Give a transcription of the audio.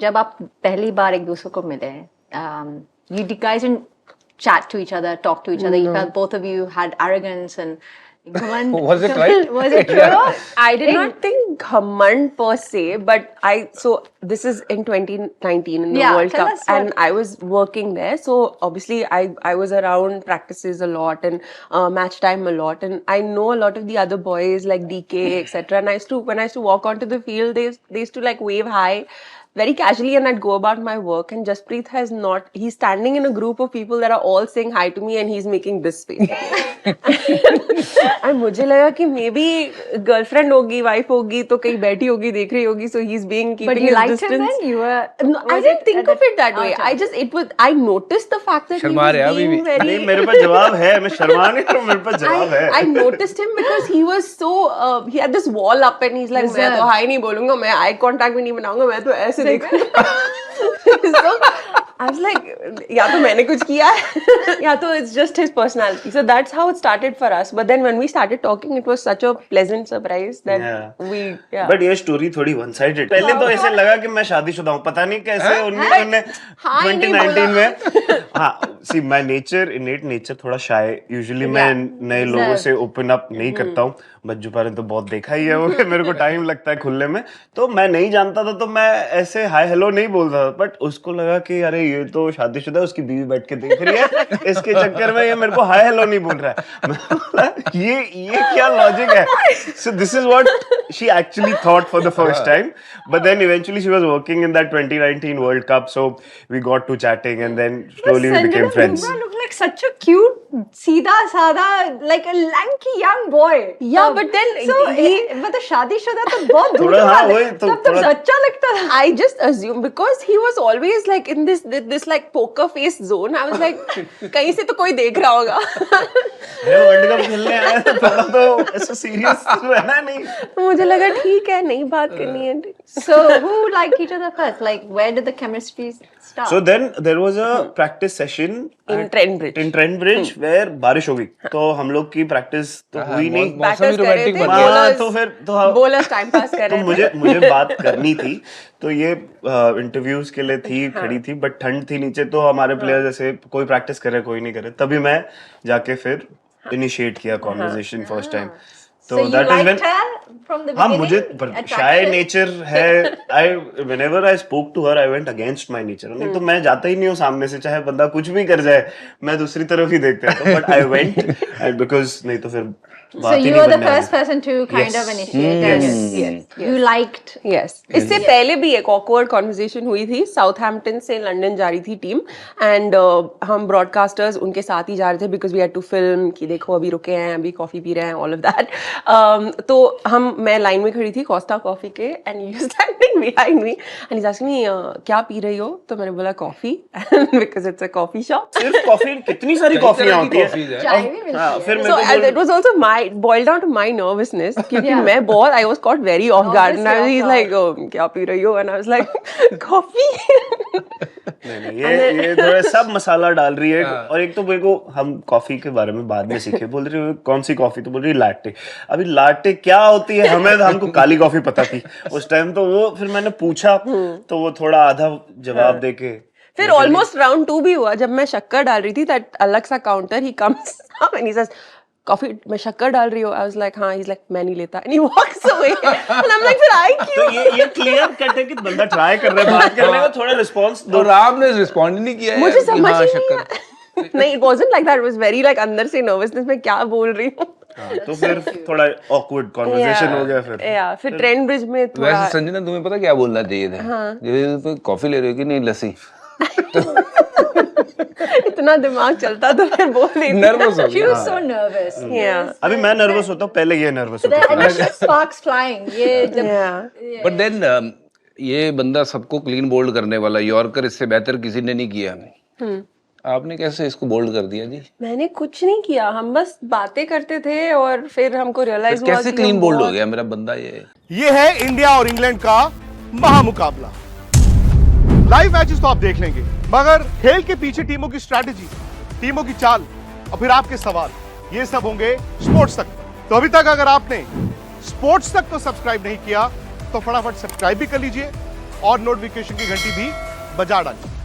जब आप पहली बार एक दूसरे को मिले, you guys didn't chat to each other, talk to each other. You felt both of you had arrogance and घमंड. Was it right? Was it true? I did not think घमंड per se, but so this is in 2019 in the World tell Cup, us what- and I was working there. So obviously I was around practices a lot and match time a lot, and I know a lot of the other boys like DK etc. And when I used to walk onto the field, they used to like wave hi very casually, and I'd go about my work, and Jaspreet he's standing in a group of people that are all saying hi to me, and he's making this face. And मुझे लगा कि maybe girlfriend होगी, wife होगी, तो कहीं बैठी होगी, देख रही होगी, so he's keeping But you his liked distance. him then? You were. No, I didn't think of it that way. Okay. I noticed the fact that he Sharma was रहे अभी being भी। very. नहीं मेरे पास जवाब है, मैं शर्मा नहीं हूँ, मेरे पास जवाब है। I noticed him because he was so he had this wall up and he's like मैं तो हाई नहीं बोलूंगा, मैं eye contact भी नहीं बनाऊंगा, मैं तो ऐसे देखूंगा। So I was like या तो मैंने कुछ किया है या तो it's just his personality. So that's how it started for us. But then when we started talking, it was such a pleasant surprise that but ये स्टोरी थोड़ी वन साइडेड। पहले तो ऐसे लगा कि मैं शादीशुदा हूँ, पता नहीं कैसे उन्होंने 2019 में हाँ सी माय नेचर इनेट नेचर थोड़ा शाय, यूजुअली मैं नए लोगों से ओपन अप नहीं करता हूँ। बज्जू पारन तो बहुत देखा ही है वो कि मेरे को टाइम लगता है खुलने में, तो मैं नहीं जानता था तो मैं ऐसे हाय हेलो नहीं बोलता था। बट उसको लगा कि अरे ये तो शादीशुदा है, उसकी बीवी बैठ के देख रही है, इसके चक्कर में ये मेरे को हाय हेलो नहीं बोल रहा है। मैं बोला ये क्या लॉजिक है? So this is what she actually thought for the first time, but then eventually she was working in that 2019 World Cup, so we got to chatting and then slowly we became friends. Sanjana looked like such a cute, सीधा साधा, like a lanky young boy. Yeah, but then मतलब शादीशुदा तो बहुत दूर थोड़ा की हाँ बात है। वही तो तब तो अच्छा लगता था। I just assumed because he was always like in this like poker face zone. I was like कहीं से तो कोई देख रहा होगा। वर्ल्ड कप खेलने आया तो थोड़ा तो ऐसा सीरियस रहना नहीं। मुझे लगा ठीक है, नहीं बात करनी है। So who liked each other first? Like where did the chemistry start? So then there was a practice session In Trent Bridge. in Trent Bridge where बारिश हो गई, तो हम लोग की प्रैक्टिस तो हुई नहीं। मौसम भी रोमांटिक बन हाँ, गया। तो फिर bowlers time pass कर तो रहे थे। मुझे बात करनी थी, तो ये इंटरव्यूज के लिए थी, खड़ी थी, बट ठंड थी नीचे, तो हमारे प्लेयर जैसे कोई प्रैक्टिस करे कोई नहीं करे, तभी मैं जाके फिर इनिशिएट किया conversation first time. So you liked her from the हाँ beginning? मुझे शाय नेचर है। I whenever I spoke to her I went against my nature. नहीं तो मैं जाता ही नहीं हूँ सामने से, चाहे बंदा कुछ भी कर जाए, मैं दूसरी तरफ ही देखता था। But I went and because नहीं तो फिर So you were the first person to kind of initiate it. Yes. You liked. Yes. इससे पहले भी एक awkward conversation हुई थी। साउथहैम्पटन से लंदन जा रही थी टीम, एंड हम ब्रॉडकास्टर्स उनके साथ ही जा रहे थे because we had to film कि देखो अभी रुके हैं, अभी कॉफी पी रहे हैं, ऑल ऑफ दैट। तो मैं लाइन में खड़ी थी कोस्टा कॉफी के, and you standing behind me and he asking me क्या पी रही हो, तो मैंने बोला coffee because it's a coffee shop. सिर्फ कॉफी, कितनी सारी कॉफियां होती है। चाय भी मिलती है। फिर So it was also boiled down to my nervousness क्योंकि मैं बहुत I was caught very off guard and he's like क्या पी रही हो, and I was like coffee। नहीं ये थोड़ा सब मसाला डाल रही है। और एक तो मेरे को हम कॉफी के बारे में बाद में सीखे, बोल रही है कौन सी कॉफी, तो बोल रही है लाटे। अभी लाटे क्या होती है, हमको काली कॉफी पता थी उस टाइम, तो वो फिर मैंने पूछा तो वो थोड़ा आधा जवाब देके फिर ऑलमोस्ट राउंड 2 भी हुआ जब मैं शक्कर डाल रही थी, दैट अलग सा counter he comes up and he says coffee में शक्कर डाल रही हो, आई वाज लाइक हाँ, ही इज लाइक मैं नहीं लेता, and he walks away and I am like फिर आई क्यों। तो ये क्लियर कट है कि बंदा ट्राई कर रहा है बात करने का, थोड़ा रिस्पांस दो। तो राम ने रिस्पॉन्ड नहीं किया है मुझे कि समझ हाँ, ही शक्कर। नहीं, it wasn't like that, it was very like अंदर से नर्वसनेस में क्या बोल रही हूँ। तो फिर थोड़ा ऑकवर्ड कन्वर्सेशन हो गया फिर ट्रेंट ब्रिज में थोड़ा। वैसे संजना तुम्हें पता क्या बोलना चाहिए था? ये कॉफी ले रहे हो कि नहीं लस्सी? इतना दिमाग चलता तो मैं बोल रही थी। नर्वस हो She गया। was so nervous. Yeah. अभी मैं नर्वस होता हूँ, पहले ये नर्वस The होता था। initial sparks flying. ये जब Yeah. बट देन ये बंदा सबको क्लीन बोल्ड करने वाला, यॉर्कर इससे बेहतर किसी ने नहीं किया। आपने कैसे इसको बोल्ड कर दिया जी? मैंने कुछ नहीं किया, हम बस बातें करते थे और फिर हमको रियलाइज हुआ कैसे कि क्लीन हम बोल्ड हो बहुत- गया मेरा बंदा? ये है इंडिया और इंग्लैंड का महामुकाबला। लाइव मैचेस तो आप देख लेंगे, मगर खेल के पीछे टीमों की स्ट्रैटेजी, टीमों की चाल और फिर आपके सवाल, ये सब होंगे स्पोर्ट्स तक। तो अभी तक अगर आपने स्पोर्ट्स तक को सब्सक्राइब नहीं किया तो फटाफट सब्सक्राइब भी कर लीजिए और नोटिफिकेशन की घंटी भी बजा डालें।